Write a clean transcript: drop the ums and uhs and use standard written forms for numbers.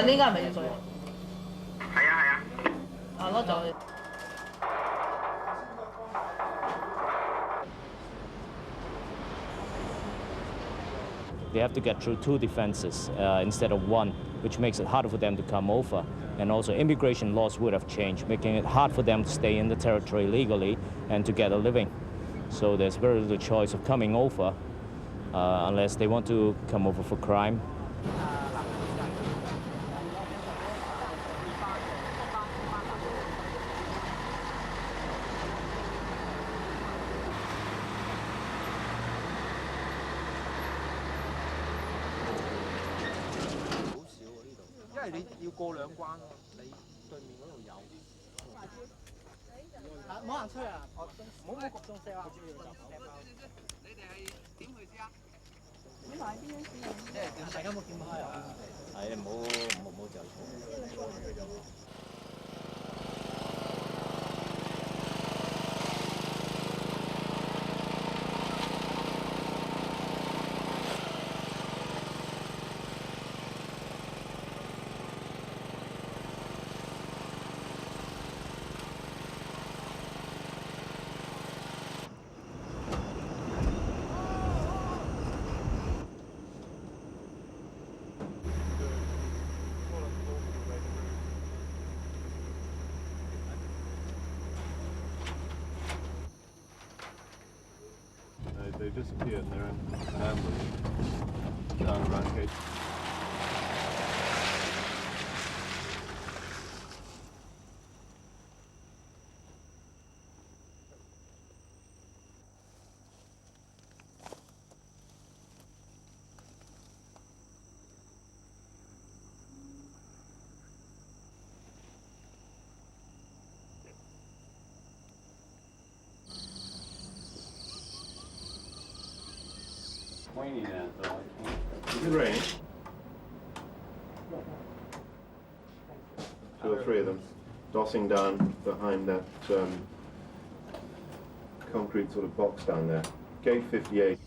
呢間係咪要佢啊？係啊係啊。攞走佢。They have to get through two defenses instead of one, which makes it harder for them to come over. And also immigration laws would have changed, making it hard for them to stay in the territory legally and to get a living. So there's very little choice of coming over unless they want to come over for crime. They disappeared and they're in an ambush down around Gate. Pointing at though, I can't. Is it raining? Two or three of them dossing down behind that concrete sort of box down there. Gate 58.